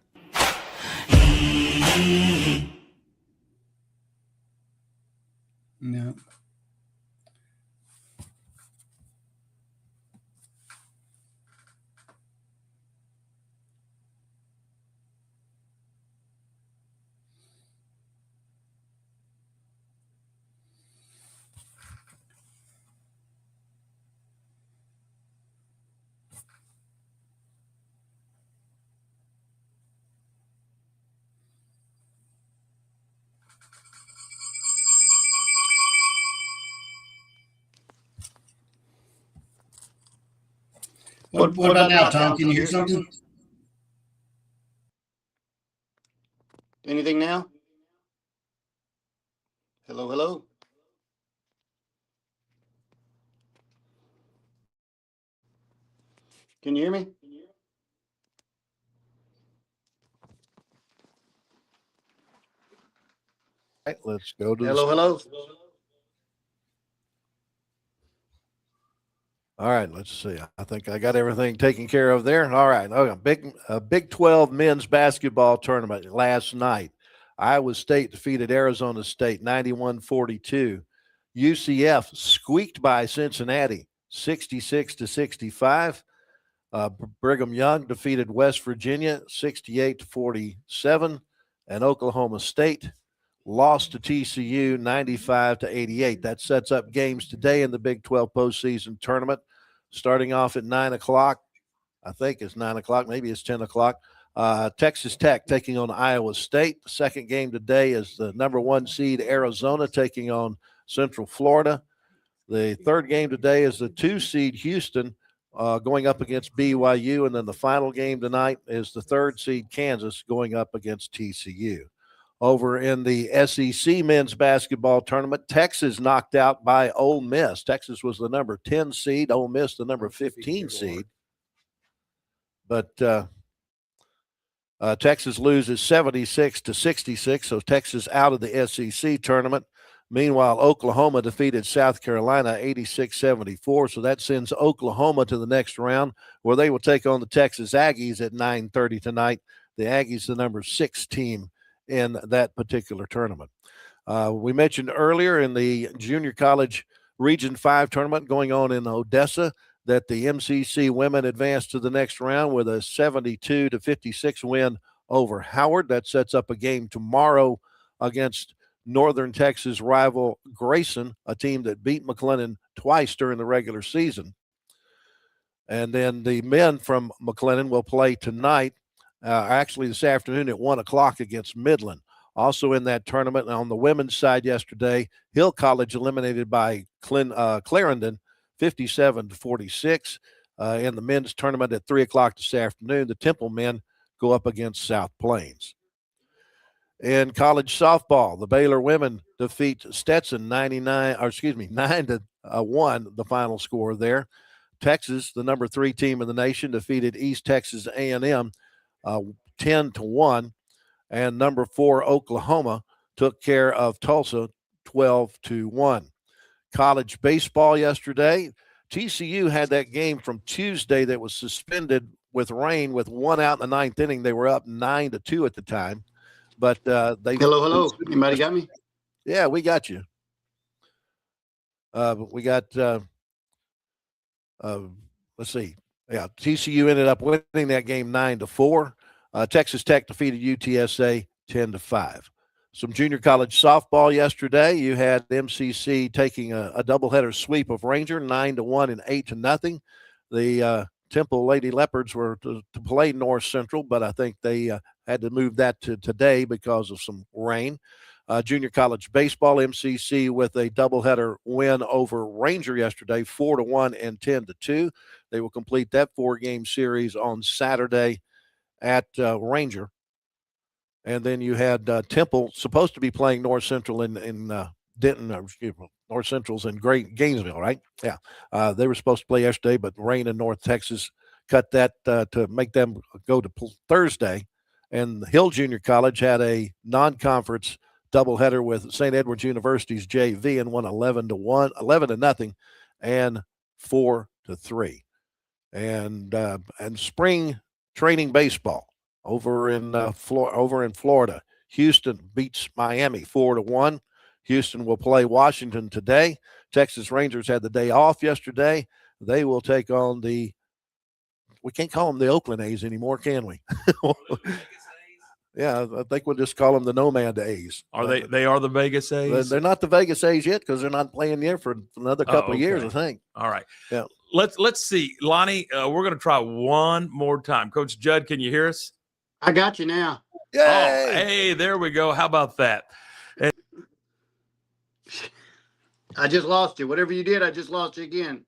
No. What about now, Tom? Can you hear something? Anything now? Hello, hello? Can you hear me? All right, let's go to Hello. All right, let's see. I think I got everything taken care of there. All right. Okay. Big 12 men's basketball tournament last night. Iowa State defeated Arizona State 91-42. UCF squeaked by Cincinnati 66-65. Brigham Young defeated West Virginia 68-47. And Oklahoma State lost to TCU 95-88. That sets up games today in the Big 12 postseason tournament. Starting off at 9 o'clock, I think it's 9 o'clock, maybe it's 10 o'clock. Texas Tech taking on Iowa State. The second game today is the number 1 seed Arizona taking on Central Florida. The third game today is the 2 seed Houston going up against BYU. And then the final game tonight is the 3rd seed Kansas going up against TCU. Over in the SEC men's basketball tournament, Texas knocked out by Ole Miss. Texas was the number 10 seed, Ole Miss the number 15 seed. But Texas loses 76-66, so Texas out of the SEC tournament. Meanwhile, Oklahoma defeated South Carolina 86-74, so that sends Oklahoma to the next round, where they will take on the Texas Aggies at 9:30 tonight. The Aggies, the number 6 team in that particular tournament. We mentioned earlier in the Junior College Region 5 tournament going on in Odessa that the MCC women advanced to the next round with a 72-56 win over Howard. That sets up a game tomorrow against Northern Texas rival Grayson, a team that beat McLennan twice during the regular season. And then the men from McLennan will play tonight, actually this afternoon at 1 o'clock against Midland. Also in that tournament, on the women's side yesterday, Hill College eliminated by Clarendon 57-46. In the men's tournament at 3 o'clock this afternoon, the Temple men go up against South Plains. In college softball, the Baylor women defeat Stetson 9-1, the final score there. Texas, the number 3 team in the nation, defeated East Texas A&M 10-1, and number 4 Oklahoma took care of Tulsa 12-1. College baseball yesterday, TCU had that game from Tuesday that was suspended with rain with 1 out in the ninth inning. They were up 9-2 at the time, but they. Hello. Anybody got me? Yeah, we got you. We got. Let's see. Yeah, TCU ended up winning that game 9-4. Texas Tech defeated UTSA 10-5. Some junior college softball yesterday. You had MCC taking a doubleheader sweep of Ranger 9-1 and 8-0. The Temple Lady Leopards were to play North Central, but I think they had to move that to today because of some rain. Junior college baseball, MCC with a doubleheader win over Ranger yesterday, 4-1 and 10-2. They will complete that 4-game series on Saturday at Ranger. And then you had Temple supposed to be playing North Central in Denton. North Central's in Gainesville, right? Yeah. They were supposed to play yesterday, but rain in North Texas cut that to make them go to Thursday. And Hill Junior College had a non-conference doubleheader with St. Edward's University's JV and won 11-0, and 4-3. And spring training baseball over in Florida. Houston beats Miami 4-1. Houston will play Washington today. Texas Rangers had the day off yesterday. They will take on we can't call them the Oakland A's anymore, can we? Yeah, I think we'll just call them the Nomad A's. Are they are the Vegas A's? They're not the Vegas A's yet because they're not playing there for another couple of years, I think. All right. Yeah. Let's see. Lonnie, we're going to try one more time. Coach Judd, can you hear us? I got you now. Yay! Oh, hey, there we go. How about that? I just lost you. Whatever you did, I just lost you again.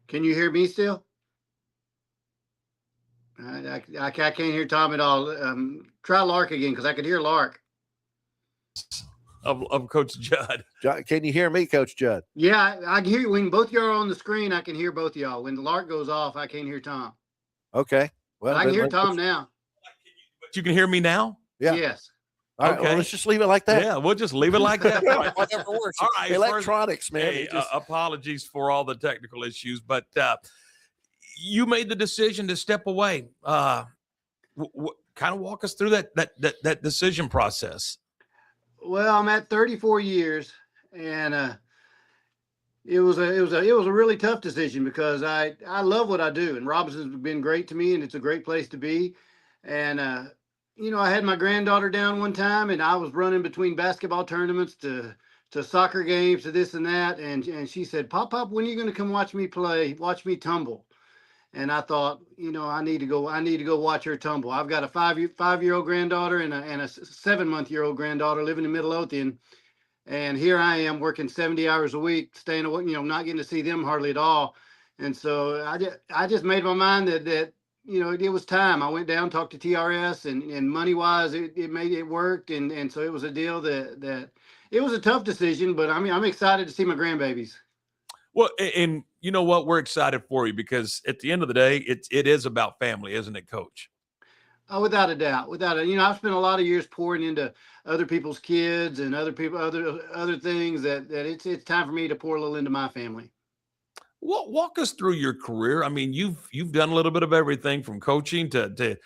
Can you hear me still? I can't hear Tom at all. Try Lark again because I could hear Lark. Of Coach Judd. Can you hear me, Coach Judd? Yeah, I can hear you. When both of you are on the screen, I can hear both of y'all. When the Lark goes off, I can't hear Tom. Okay. Well, I can hear Tom now. But you can hear me now? Yeah. Yes. All right, well, let's just leave it like that. Yeah, we'll just leave it like that. Whatever works. All right, Electronics, man. Hey, apologies for all the technical issues, but you made the decision to step away. Kind of walk us through that decision process. Well, I'm at 34 years, and it was a really tough decision because I love what I do, and Robinson's been great to me, and it's a great place to be. And I had my granddaughter down one time, and I was running between basketball tournaments to soccer games to this and that, and she said, "Pop, when are you going to come watch me play? Watch me tumble?" And I thought, I need to go watch her tumble. I've got a five-year-old granddaughter and a 7-month-old granddaughter living in Midlothian. And here I am working 70 hours a week, staying away, not getting to see them hardly at all. And so I just made my mind that it was time. I went down, talked to TRS, and money wise, it made it worked. And so it was a deal that it was a tough decision, but I'm excited to see my grandbabies. Well, and you know what? We're excited for you because at the end of the day, it is about family, isn't it, Coach? Oh, without a doubt, I've spent a lot of years pouring into other people's kids and other things that it's time for me to pour a little into my family. Walk us through your career. I mean, you've done a little bit of everything from coaching to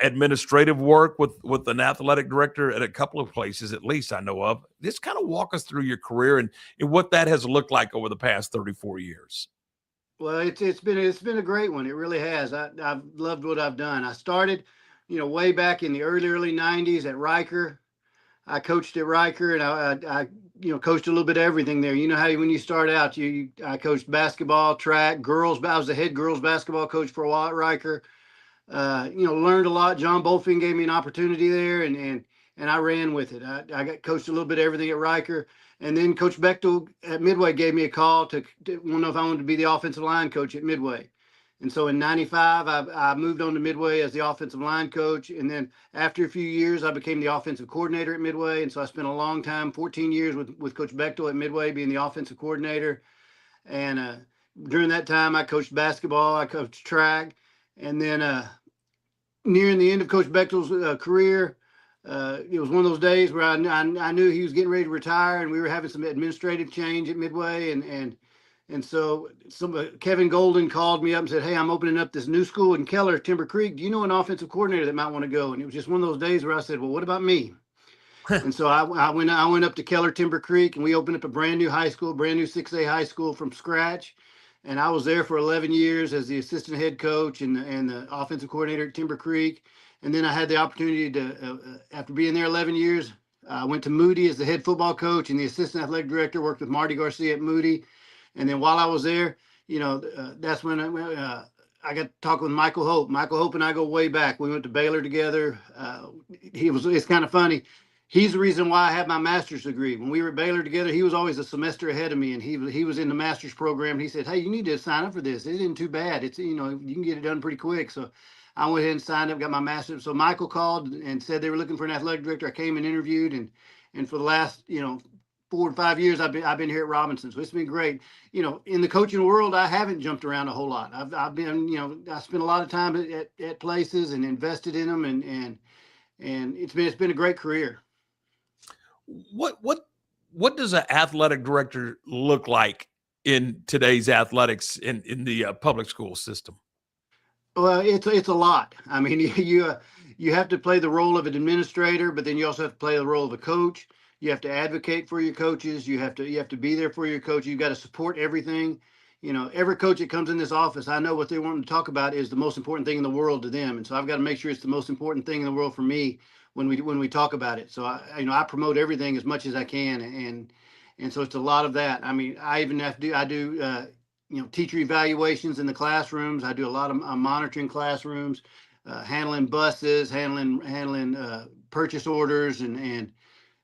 administrative work with an athletic director at a couple of places, at least I know of. Just kind of walk us through your career and what that has looked like over the past 34 years. Well, it's been a great one. It really has. I've loved what I've done. I started, way back in the early 90s at Riker. I coached at Riker, and I coached a little bit of everything there. You know how when you start out, I coached basketball, track, girls. I was the head girls basketball coach for a while at Riker. Learned a lot. John Bolfing gave me an opportunity there, and I ran with it. I got coached a little bit of everything at Riker, and then Coach Bechtel at Midway gave me a call to know if I wanted to be the offensive line coach at Midway. And so in 95, I moved on to Midway as the offensive line coach. And then after a few years, I became the offensive coordinator at Midway. And so I spent a long time, 14 years with Coach Bechtel at Midway, being the offensive coordinator. And during that time, I coached basketball, I coached track. And then nearing the end of Coach Bechtel's career, it was one of those days where I knew he was getting ready to retire, and we were having some administrative change at Midway. And so Kevin Golden called me up and said, "Hey, I'm opening up this new school in Keller, Timber Creek. Do you know an offensive coordinator that might want to go?" And it was just one of those days where I said, "Well, what about me?" And so I went up to Keller, Timber Creek, and we opened up a brand new high school, brand new 6A high school from scratch. And I was there for 11 years as the assistant head coach and the offensive coordinator at Timber Creek. And then I had the opportunity to, after being there 11 years, I went to Moody as the head football coach and the assistant athletic director, worked with Marty Garcia at Moody. And then while I was there, that's when I got to talk with Michael Hope. Michael Hope and I go way back. We went to Baylor together. It's kind of funny. He's the reason why I have my master's degree. When we were at Baylor together, he was always a semester ahead of me, and he was in the master's program. He said, "Hey, you need to sign up for this. It isn't too bad. It's you can get it done pretty quick." So I went ahead and signed up, got my master's. So Michael called and said they were looking for an athletic director. I came and interviewed, and for the last 4 to 5 years, I've been here at Robinson. So it's been great. In the coaching world, I haven't jumped around a whole lot. I've been I spent a lot of time at places and invested in them, and it's been a great career. What does an athletic director look like in today's athletics in the public school system? Well, it's a lot. I mean, you have to play the role of an administrator, but then you also have to play the role of a coach. You have to advocate for your coaches. You have to be there for your coach. You've got to support everything. Every coach that comes in this office, I know what they want to talk about is the most important thing in the world to them, and so I've got to make sure it's the most important thing in the world for me when we talk about it. So I promote everything as much as I can, and so it's a lot of that. I mean, I even have to do teacher evaluations in the classrooms. I do a lot of monitoring classrooms, handling buses, handling purchase orders, and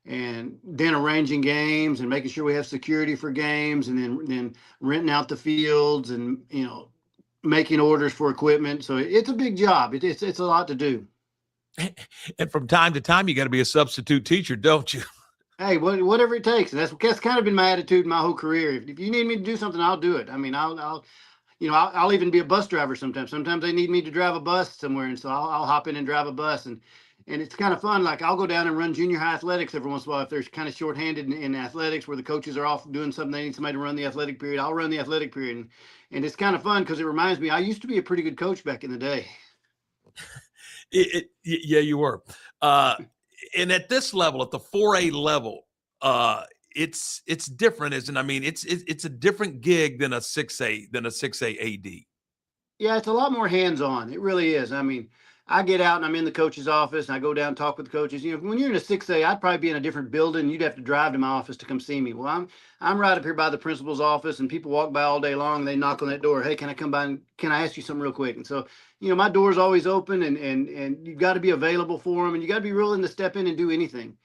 then arranging games and making sure we have security for games, and then renting out the fields and making orders for equipment. So it's a big job. It's a lot to do. And from time to time, you got to be a substitute teacher, don't you? Hey, whatever it takes. And that's kind of been my attitude my whole career. If you need me to do something, I'll do it. I mean, I'll even be a bus driver sometimes. Sometimes they need me to drive a bus somewhere, and so I'll hop in and drive a bus. And it's kind of fun. Like I'll go down and run junior high athletics every once in a while if they're kind of shorthanded in athletics where the coaches are off doing something. They need somebody to run the athletic period. I'll run the athletic period, and it's kind of fun because it reminds me I used to be a pretty good coach back in the day. Yeah, you were. And at this level, at the 4A level, it's different, isn't it? I mean, it's a different gig than a 6A AD. Yeah, it's a lot more hands-on. It really is. I mean, I get out and I'm in the coach's office and I go down and talk with the coaches. When you're in a 6A, I'd probably be in a different building. You'd have to drive to my office to come see me. Well, I'm right up here by the principal's office, and people walk by all day long. And they knock on that door. "Hey, can I come by and can I ask you something real quick?" And so, my door's always open, and you've got to be available for them, and you got to be willing to step in and do anything.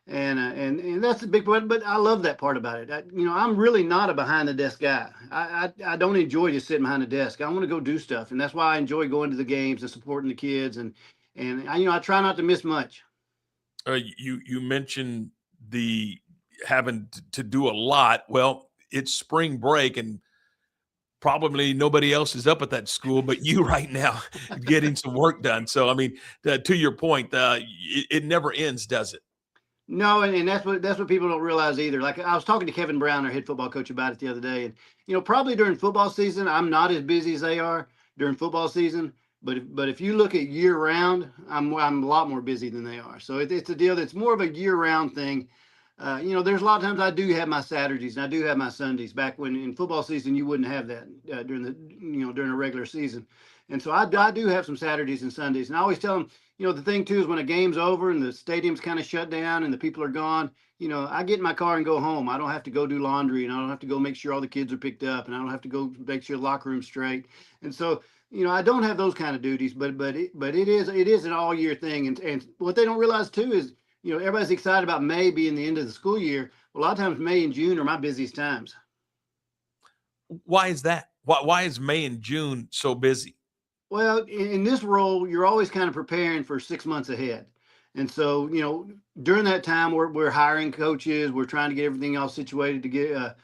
And that's the big part. But I love that part about it. I'm really not a behind the desk guy. I don't enjoy just sitting behind the desk. I want to go do stuff, and that's why I enjoy going to the games and supporting the kids. And I try not to miss much. You mentioned the having to do a lot. Well, it's spring break, and probably nobody else is up at that school but you right now getting some work done. So, I mean, to your point, it never ends, does it? No, and that's what people don't realize either. Like I was talking to Kevin Brown, our head football coach, about it the other day, and probably during football season, I'm not as busy as they are during football season. But if you look at year round, I'm a lot more busy than they are. So it's a deal that's more of a year round thing. There's a lot of times I do have my Saturdays and I do have my Sundays. Back when in football season, you wouldn't have that during a regular season. And so I do have some Saturdays and Sundays. And I always tell them, the thing too is when a game's over and the stadium's kind of shut down and the people are gone, I get in my car and go home. I don't have to go do laundry, and I don't have to go make sure all the kids are picked up, and I don't have to go make sure the locker room's straight. And so, I don't have those kind of duties, but it is an all year thing. And what they don't realize too is, everybody's excited about May being the end of the school year. Well, a lot of times May and June are my busiest times. Why is that? Why is May and June so busy? Well, in this role, you're always kind of preparing for 6 months ahead. And so, during that time, we're hiring coaches. We're trying to get everything all situated to get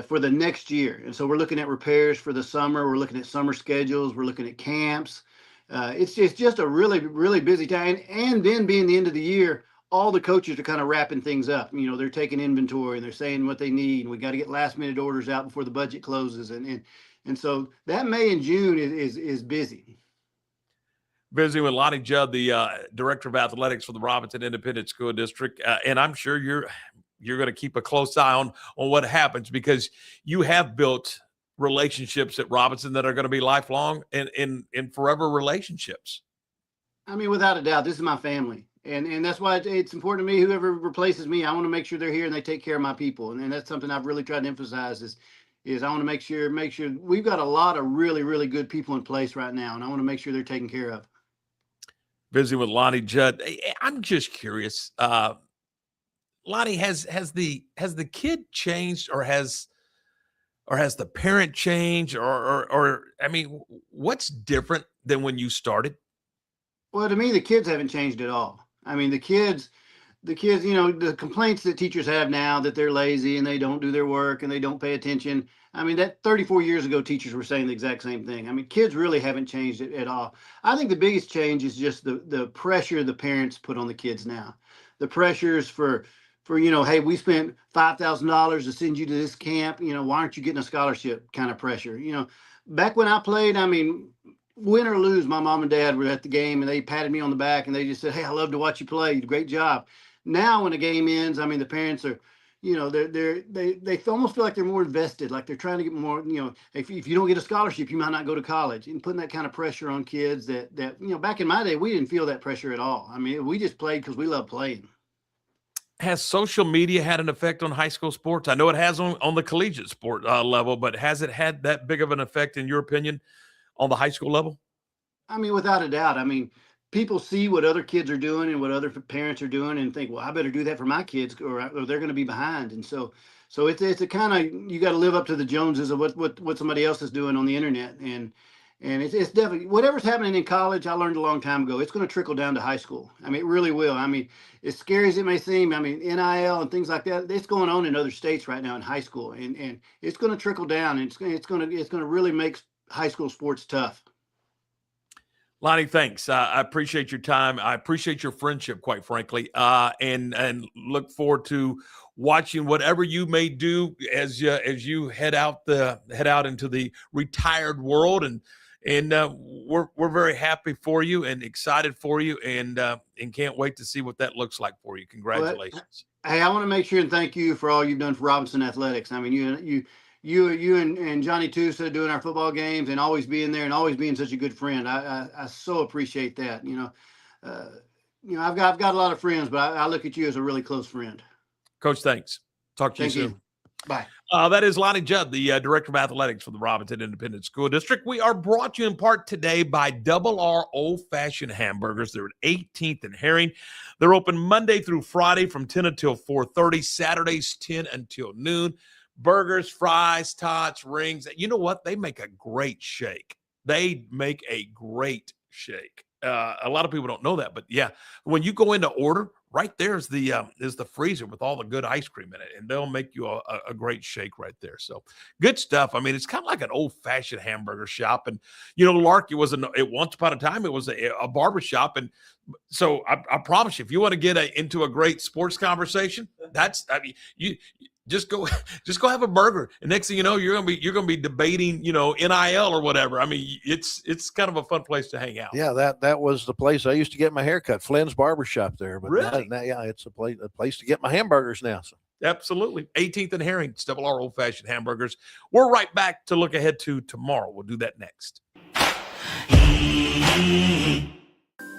for the next year. And so we're looking at repairs for the summer. We're looking at summer schedules. We're looking at camps. It's just a really, really busy time. And then being the end of the year, all the coaches are kind of wrapping things up. They're taking inventory and they're saying what they need. And we got to get last minute orders out before the budget closes. And so that May and June is busy. Busy with Lonnie Judd, the director of athletics for the Robinson Independent School District, and I'm sure you're going to keep a close eye on what happens, because you have built relationships at Robinson that are going to be lifelong and forever relationships. I mean, without a doubt, this is my family, and that's why it's important to me. Whoever replaces me, I want to make sure they're here and they take care of my people, and that's something I've really tried to emphasize is I want to make sure we've got a lot of really, really good people in place right now, and I want to make sure they're taken care of. Busy with Lonnie Judd. I'm just curious. Lonnie, has the kid changed, or has the parent changed, or I mean, what's different than when you started? Well, to me, the kids haven't changed at all. I mean, the kids, the complaints that teachers have now that they're lazy and they don't do their work and they don't pay attention. I mean, that 34 years ago, teachers were saying the exact same thing. I mean, kids really haven't changed it at all. I think the biggest change is just the pressure the parents put on the kids now. The pressures for hey, we spent $5,000 to send you to this camp. Why aren't you getting a scholarship kind of pressure? Back when I played, I mean, win or lose, my mom and dad were at the game and they patted me on the back and they just said, hey, I love to watch you play. You did a great job. Now, when the game ends, I mean, the parents are, they almost feel like they're more invested, like they're trying to get more, if you don't get a scholarship, you might not go to college, and putting that kind of pressure on kids that back in my day, we didn't feel that pressure at all. I mean, we just played because we love playing. Has social media had an effect on high school sports? I know it has on the collegiate sport level, but has it had that big of an effect, in your opinion, on the high school level? I mean, without a doubt. I mean, people see what other kids are doing and what other parents are doing and think, well, I better do that for my kids or they're going to be behind. And so it's a kind of, you got to live up to the Joneses of what somebody else is doing on the internet. And it's definitely, whatever's happening in college, I learned a long time ago, it's going to trickle down to high school. I mean, it really will. I mean, as scary as it may seem, I mean, NIL and things like that, it's going on in other states right now in high school, and it's going to trickle down, and it's going to really make high school sports tough. Lonnie, thanks. I appreciate your time. I appreciate your friendship, quite frankly, and look forward to watching whatever you may do as you head out into the retired world, and we're very happy for you and excited for you, and can't wait to see what that looks like for you. Congratulations. Well, hey, I want to make sure and thank you for all you've done for Robinson Athletics. I mean, you and Johnny Tusa doing our football games and always being there and always being such a good friend. I so appreciate that. I've got a lot of friends, but I look at you as a really close friend. Coach, thanks. Talk to you soon. Bye. That is Lonnie Judd, the Director of Athletics for the Robinson Independent School District. We are brought to you in part today by Double R Old Fashioned Hamburgers. They're at 18th and Herring. They're open Monday through Friday from 10 until 4:30, Saturdays 10 until noon. Burgers, fries, tots, rings. You know what? They make a great shake. A lot of people don't know that, but yeah, when you go in to order, right there is the freezer with all the good ice cream in it, and they'll make you a great shake right there. So good stuff. I mean, it's kind of like an old-fashioned hamburger shop. And Lark, once upon a time it was a barber shop. And so I promise you, if you want to get into a great sports conversation, you just go have a burger, and next thing you know, you're gonna be debating NIL or whatever. I mean, it's kind of a fun place to hang out. Yeah, that was the place I used to get my haircut, Flynn's Barbershop there. But really? now, it's a place to get my hamburgers now. So. Absolutely. 18th and Herring, Double R Old Fashioned Hamburgers. We're right back to look ahead to tomorrow. We'll do that next.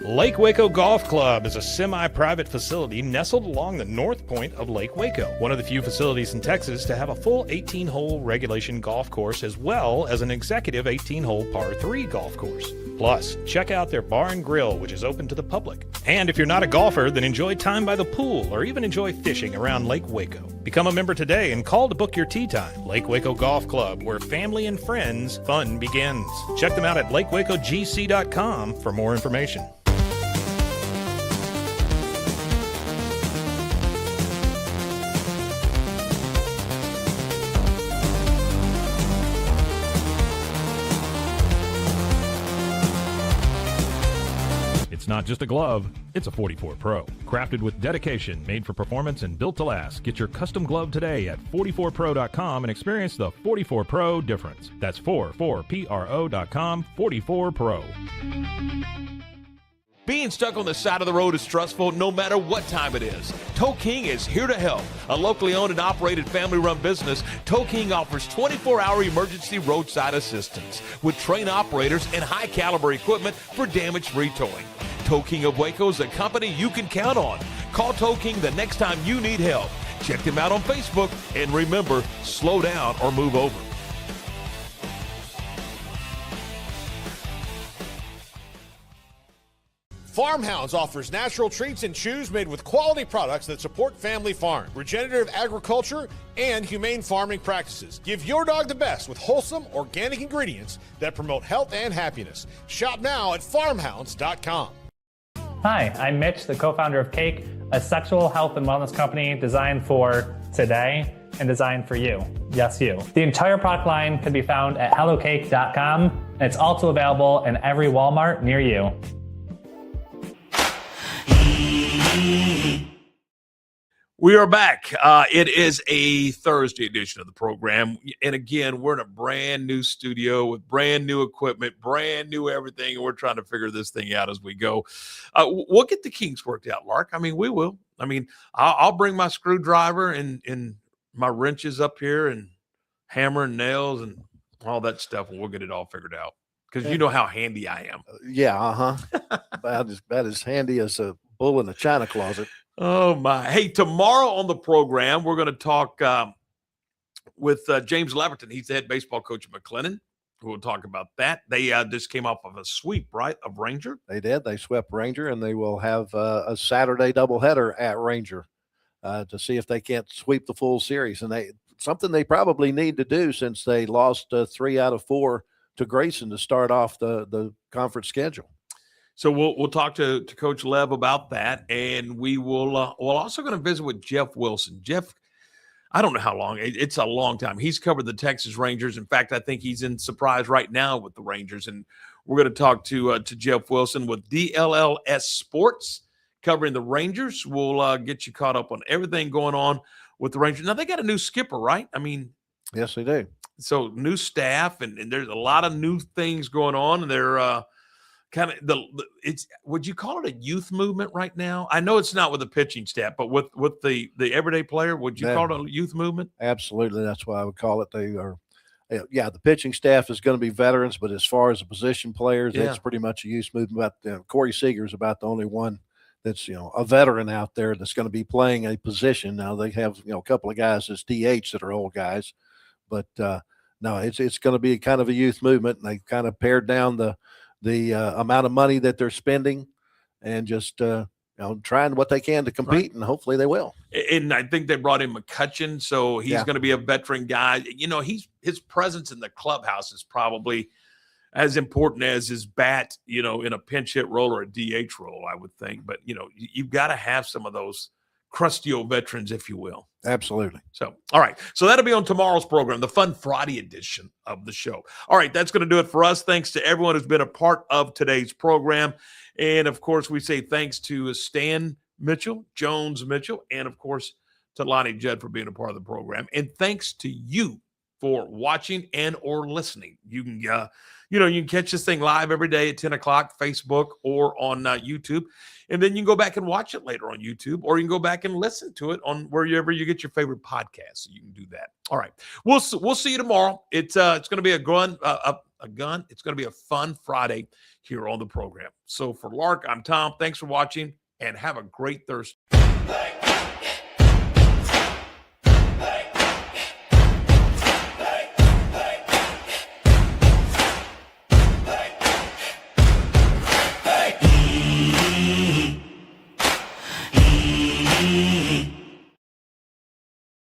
Lake Waco Golf Club is a semi-private facility nestled along the north point of Lake Waco, one of the few facilities in Texas to have a full 18-hole regulation golf course as well as an executive 18-hole par 3 golf course. Plus, check out their bar and grill, which is open to the public. And if you're not a golfer, then enjoy time by the pool or even enjoy fishing around Lake Waco. Become a member today and call to book your tee time. Lake Waco Golf Club, where family and friends fun begins. Check them out at lakewacogc.com for more information. It's not just a glove, it's a 44 Pro. Crafted with dedication, made for performance, and built to last. Get your custom glove today at 44pro.com and experience the 44 Pro difference. That's 44pro.com, 44 Pro. Being stuck on the side of the road is stressful no matter what time it is. Tow King is here to help. A locally owned and operated family-run business, Tow King offers 24-hour emergency roadside assistance with trained operators and high-caliber equipment for damage-free towing. Tow King of Waco is a company you can count on. Call Tow King the next time you need help. Check them out on Facebook, and remember, slow down or move over. Farmhounds offers natural treats and chews made with quality products that support family farm, regenerative agriculture, and humane farming practices. Give your dog the best with wholesome, organic ingredients that promote health and happiness. Shop now at farmhounds.com. Hi, I'm Mitch, the co-founder of Cake, a sexual health and wellness company designed for today and designed for you. Yes, you. The entire product line can be found at hellocake.com, and it's also available in every Walmart near you. We are back. It is a Thursday edition of the program. And again, we're in a brand new studio with brand new equipment, brand new everything. And we're trying to figure this thing out as we go. We'll get the kinks worked out, Lark. I mean, we will. I mean, I'll bring my screwdriver and my wrenches up here and hammer and nails and all that stuff. And we'll get it all figured out. Because you know how handy I am. Yeah, about as handy as a bull in a china closet. Oh, my. Hey, tomorrow on the program, we're going to talk with James Leverton. He's the head baseball coach at McLennan. We'll talk about that. They just came off of a sweep, right, of Ranger? They did. They swept Ranger, and they will have a Saturday doubleheader at Ranger to see if they can't sweep the full series. And something they probably need to do since they lost 3 out of 4 to Grayson to start off the conference schedule. So we'll talk to Coach Lev about that, and we're also going to visit with Jeff Wilson. Jeff, I don't know how long. It's a long time. He's covered the Texas Rangers. In fact, I think he's in Surprise right now with the Rangers, and we're going to talk to Jeff Wilson with DLLS Sports covering the Rangers. We'll get you caught up on everything going on with the Rangers. Now, they got a new skipper, right? I mean, yes, they do. So new staff, and there's a lot of new things going on, and they're kind of would you call it a youth movement right now? I know it's not with the pitching staff, but with the everyday player, would you call it a youth movement? Absolutely. That's why I would call it. They are, the pitching staff is going to be veterans, but as far as the position players, it's pretty much a youth movement. Corey Seager is about the only one that's a veteran out there that's going to be playing a position. Now they have a couple of guys as DH that are old guys, but no, it's going to be kind of a youth movement, and they kind of pared down the amount of money that they're spending, and just trying what they can to compete, and hopefully they will. And I think they brought in McCutcheon, so he's going to be a veteran guy. His presence in the clubhouse is probably as important as his bat, in a pinch hit role or a DH role, I would think. But, you've got to have some of those crusty old veterans, if you will. Absolutely. So, all right. So that'll be on tomorrow's program, the Fun Friday edition of the show. All right. That's going to do it for us. Thanks to everyone who's been a part of today's program. And, of course, we say thanks to Stan Mitchell, Jones Mitchell, and, of course, to Lonnie Judd for being a part of the program. And thanks to you for watching and or listening. You can you can catch this thing live every day at 10 o'clock, Facebook or on YouTube. And then you can go back and watch it later on YouTube, or you can go back and listen to it on wherever you get your favorite podcast. So you can do that. All right. We'll see you tomorrow. It's going to be a gun. It's going to be a fun Friday here on the program. So for Lark, I'm Tom. Thanks for watching, and have a great Thursday.